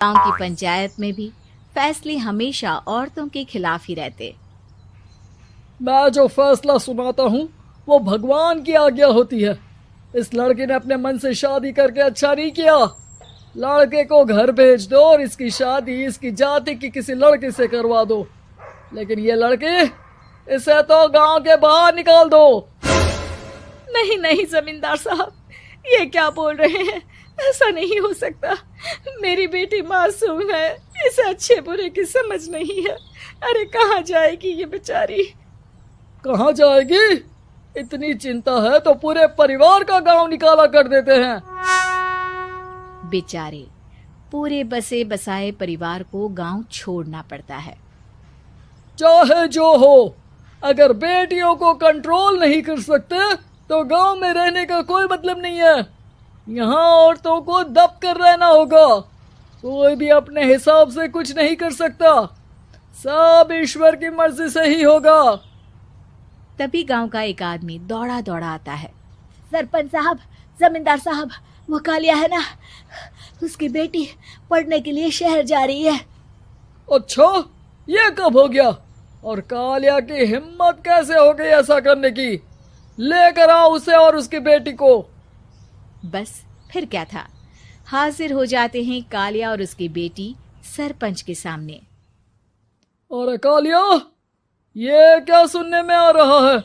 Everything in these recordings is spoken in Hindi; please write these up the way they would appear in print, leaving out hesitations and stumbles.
गांव की पंचायत में भी फैसले हमेशा औरतों के खिलाफ ही रहते। मैं जो फैसला सुनाता हूँ वो भगवान की आज्ञा होती है। इस लड़के ने अपने मन से शादी करके अच्छा नहीं किया। लड़के को घर भेज दो और इसकी शादी इसकी जाति की किसी लड़के से करवा दो। लेकिन ये लड़की, इसे तो गांव के बाहर निकाल दो। नहीं नहीं जमींदार साहब, ये क्या बोल रहे हैं? ऐसा नहीं हो सकता। मेरी बेटी मासूम है, इसे अच्छे बुरे की समझ नहीं है। अरे कहाँ जाएगी ये बेचारी? कहाँ जाएगी? इतनी चिंता है तो पूरे परिवार का गांव निकाला कर देते हैं। बेचारे पूरे बसे बसाए परिवार को गांव छोड़ना पड़ता है। चाहे जो हो, अगर बेटियों को कंट्रोल नहीं कर सकते तो गांव में रहने का कोई मतलब नहीं है। यहाँ औरतों को दब कर रहना होगा। कोई भी अपने हिसाब से कुछ नहीं कर सकता, सब ईश्वर की मर्जी से ही होगा। तभी गांव का एक आदमी दौड़ा दौड़ा आता है। सरपंच साहब, जमींदार साहब, वो कालिया है ना, उसकी बेटी पढ़ने के लिए शहर जा रही है। अच्छा, ये कब हो गया? और कालिया की हिम्मत कैसे हो गई ऐसा करने की? लेकर आओ उसे और उसकी बेटी को। बस फिर क्या था, हाजिर हो जाते हैं कालिया और उसकी बेटी सरपंच के सामने। अरे कालिया, ये क्या सुनने में आ रहा है?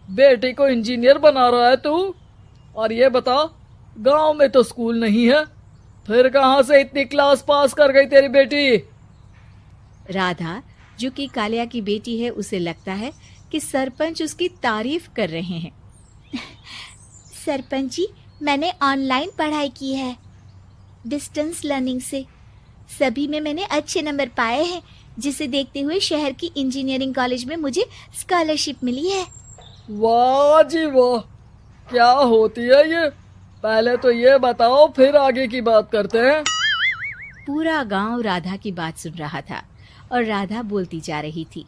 बेटी को इंजीनियर बना रहा है तू? और ये बता, गांव में तो स्कूल नहीं है, फिर कहां से इतनी क्लास पास कर गई तेरी बेटी? राधा, जो कि कालिया की बेटी है, उसे लगता है कि सरपंच उसकी तारीफ कर रहे हैं। सरपंच जी, मैंने ऑनलाइन पढ़ाई की है, डिस्टेंस लर्निंग से। सभी में मैंने अच्छे नंबर पाए हैं, जिसे देखते हुए शहर की इंजीनियरिंग कॉलेज में मुझे स्कॉलरशिप मिली है। वाह जी वाह, क्या होती है ये? पहले तो ये बताओ, फिर आगे की बात करते हैं। पूरा गांव राधा की बात सुन रहा था और राधा बोलती जा रही थी।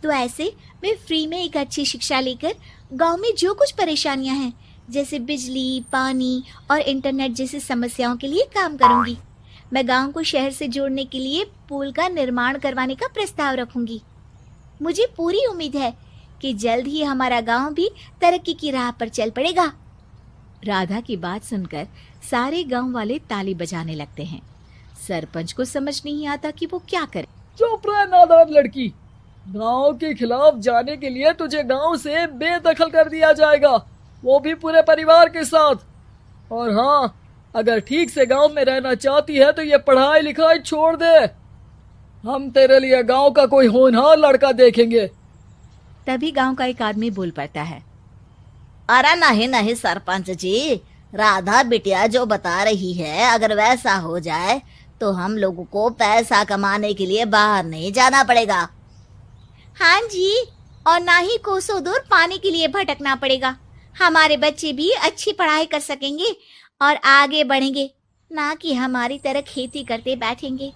तो ऐसे मैं फ्री में एक अच्छी शिक्षा लेकर गांव में जो कुछ परेशानियां हैं, जैसे बिजली, पानी और इंटरनेट जैसी समस्याओं के लिए काम करूंगी। मैं गांव को शहर से जोड़ने के लिए पुल का निर्माण करवाने का प्रस्ताव रखूंगी। मुझे पूरी उम्मीद है कि जल्द ही हमारा गांव भी तरक्की की राह पर चल पड़ेगा। राधा की बात सुनकर सारे गांव वाले ताली बजाने लगते हैं। सरपंच को समझ नहीं आता कि वो क्या करे। चुप रह नादान लड़की, गांव के खिलाफ जाने के लिए तुझे गांव से बेदखल कर दिया जाएगा, वो भी पूरे परिवार के साथ। और हाँ, अगर ठीक से गांव में रहना चाहती है तो ये पढ़ाई लिखाई छोड़ दे। हम तेरे लिए गांव का कोई होनहार लड़का देखेंगे। तभी गांव का एक आदमी बोल पड़ता है। अरे नहीं नहीं सरपंच जी, राधा बिटिया जो बता रही है, अगर वैसा हो जाए तो हम लोगों को पैसा कमाने के लिए बाहर नहीं जाना पड़ेगा। हाँ जी, और ना ही कोसों दूर पानी के लिए भटकना पड़ेगा। हमारे बच्चे भी अच्छी पढ़ाई कर सकेंगे और आगे बढ़ेंगे, ना कि हमारी तरह खेती करते बैठेंगे।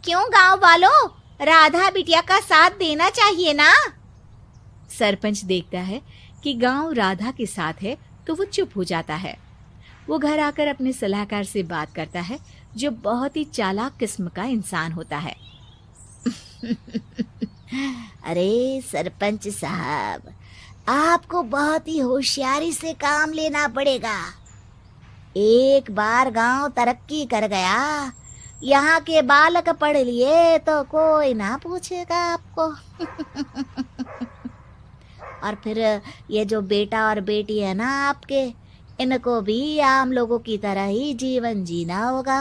क्यों गांव वालों, राधा बिटिया का साथ देना चाहिए ना। सरपंच देखता है कि गांव राधा के साथ है तो वो चुप हो जाता है। वो घर आकर अपने सलाहकार से बात करता है, जो बहुत ही चालाक किस्म का इंसान होता है। अरे सरपंच साहब, आपको बहुत ही होशियारी से काम लेना पड़ेगा। एक बार गांव तरक्की कर गया, यहाँ के बालक पढ़ लिए तो कोई ना पूछेगा आपको। और फिर ये जो बेटा और बेटी है ना आपके, इनको भी आम लोगों की तरह ही जीवन जीना होगा।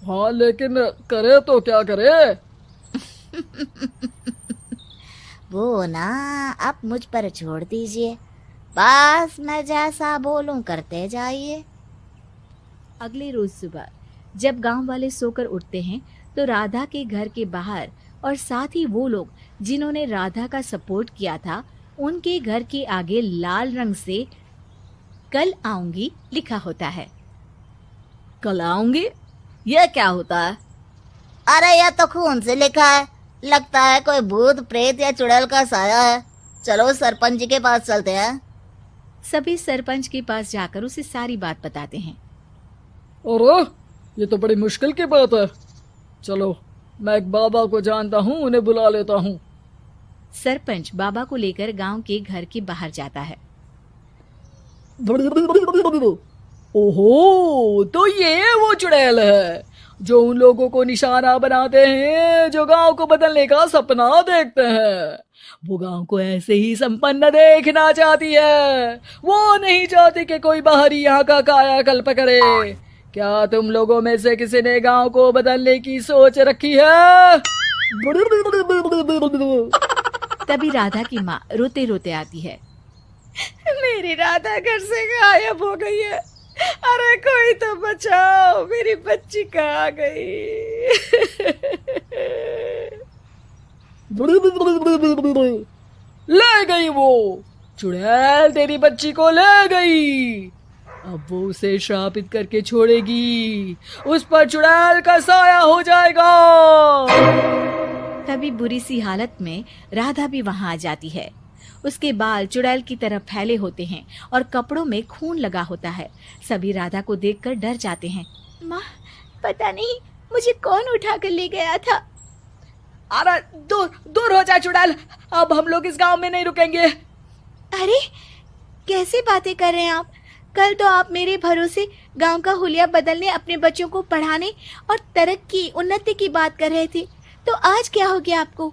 हाँ, लेकिन करे तो क्या करे? वो ना आप मुझ पर छोड़ दीजिए, बस मैं जैसा बोलूं करते जाइए। अगले रोज सुबह जब गांव वाले सोकर उठते हैं तो राधा के घर के बाहर और साथ ही वो लोग जिन्होंने राधा का सपोर्ट किया था, उनके घर के आगे लाल रंग से कल आऊंगी लिखा होता है। कल आऊंगी, ये क्या होता है? अरे यह तो खून से लिखा है, लगता है कोई भूत प्रेत या चुड़ैल का साया है। चलो सरपंच जी के पास चलते हैं। सभी सरपंच के पास जाकर उसे सारी बात बताते हैं। अरे ये तो बड़ी मुश्किल की बात है। चलो, मैं एक बाबा को जानता हूँ, उन्हें बुला लेता हूँ। सरपंच बाबा को लेकर गांव के घर के बाहर जाता है। ओहो, तो ये वो चुड़ैल है जो उन लोगों को निशाना बनाते हैं जो गांव को बदलने का सपना देखते हैं। वो गांव को ऐसे ही संपन्न देखना चाहती है। वो नहीं चाहती कि कोई बाहरी यहाँ का कायाकल्प करे। क्या तुम लोगों में से किसी ने गांव को बदलने की सोच रखी है? तभी राधा की माँ रोते रोते आती है। मेरी राधा घर से गायब हो गई है। अरे कोई तो बचाओ, मेरी बच्ची कहाँ गई? ले गई वो चुड़ैल, तेरी बच्ची को ले गई। अब वो उसे श्रापित करके छोड़ेगी। उस पर चुड़ैल का साया हो जाएगा। तभी बुरी सी हालत में राधा भी वहां आ जाती है। उसके बाल चुड़ैल की तरह फैले होते हैं और कपड़ों में खून लगा होता है। सभी राधा को देखकर डर जाते हैं। माँ, पता नहीं मुझे कौन उठा कर ले गया था। अरे दूर दूर हो जा चुड़ैल, अब हम लोग इस गांव में नहीं रुकेंगे। अरे कैसे बातें कर रहे हैं आप? कल तो आप मेरे भरोसे गांव का हुलिया बदलने, अपने बच्चों को पढ़ाने और तरक्की उन्नति की बात कर रहे थे, तो आज क्या हो गया आपको?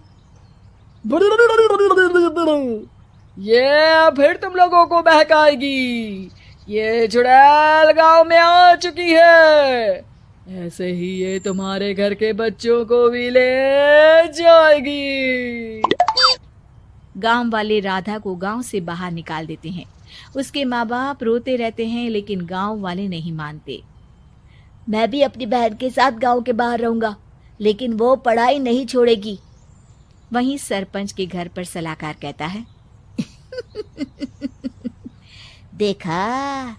ये फिर तुम लोगों को बहकाएगी। ये चुड़ैल गांव में आ चुकी है। ऐसे ही ये तुम्हारे घर के बच्चों को भी ले जाएगी। गांव वाले राधा को गांव से बाहर निकाल देते हैं। उसके माँ बाप रोते रहते हैं, लेकिन गांव वाले नहीं मानते। मैं भी अपनी बहन के साथ गांव के बाहर रहूंगा, लेकिन वो पढ़ाई नहीं छोड़ेगी। वहीं सरपंच के घर पर सलाहकार कहता है। देखा,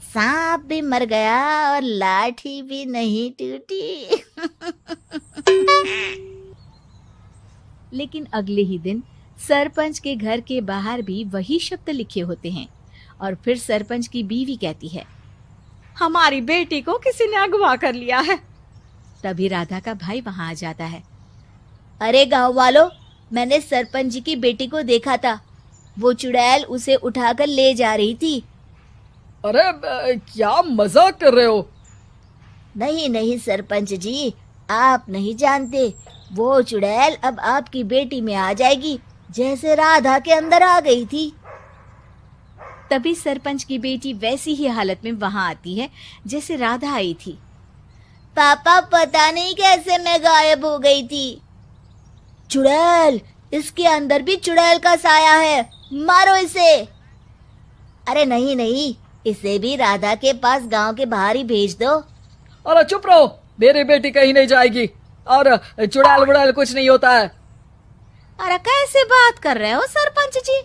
सांप भी मर गया और लाठी भी नहीं टूटी। लेकिन अगले ही दिन सरपंच के घर के बाहर भी वही शब्द लिखे होते हैं। और फिर सरपंच की बीवी कहती है, हमारी बेटी को किसी ने अगवा कर लिया है। तभी राधा का भाई वहां आ जाता है। अरे गांव वालों, मैंने सरपंच जी की बेटी को देखा था। वो चुड़ैल उसे उठाकर ले जा रही थी। अरे क्या मजाक कर रहे हो? नहीं नहीं सरपंच जी, आप नहीं जानते। वो चुड़ैल अब आपकी बेटी में आ जाएगी, जैसे राधा के अंदर आ गई थी। तभी सरपंच की बेटी वैसी ही हालत में वहां आती है जैसे राधा आई थी। पापा, पता नहीं कैसे मैं गायब हो गई थी। चुड़ैल, इसके अंदर भी चुड़ैल का साया है, मारो इसे। अरे नहीं नहीं, इसे भी राधा के पास गांव के बाहर ही भेज दो। अरे चुप रहो, मेरी बेटी कहीं नहीं जाएगी और चुड़ैल बुड़ैल कुछ नहीं होता है। अरे कैसे बात कर रहे हो सरपंच जी?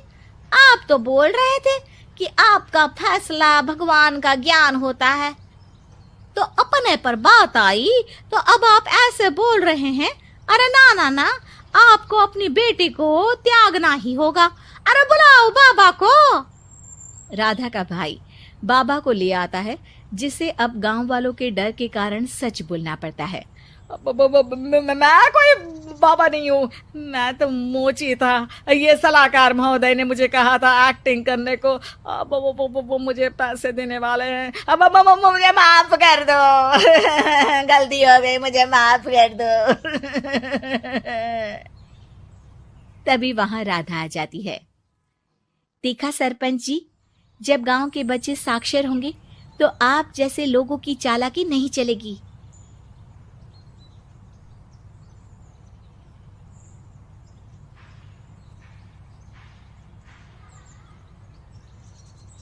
आप तो बोल रहे थे कि आपका फैसला भगवान का ज्ञान होता है, तो अपने पर बात आई तो अब आप ऐसे बोल रहे हैं। अरे ना ना ना, आपको अपनी बेटी को त्यागना ही होगा। अरे बुलाओ बाबा को। राधा का भाई बाबा को ले आता है, जिसे अब गांव वालों के डर के कारण सच बोलना पड़ता है। मैं कोई बाबा नहीं हूँ, मैं तो मोची था। ये सलाहकार महोदय ने मुझे कहा था एक्टिंग करने को। अब वो मुझे पैसे देने वाले हैं। अब मुझे माफ कर दो। गलती हो गई, मुझे माफ कर दो। तभी वहां राधा आ जाती है। देखा सरपंच जी, जब गांव के बच्चे साक्षर होंगे तो आप जैसे लोगों की चालाकी नहीं चलेगी।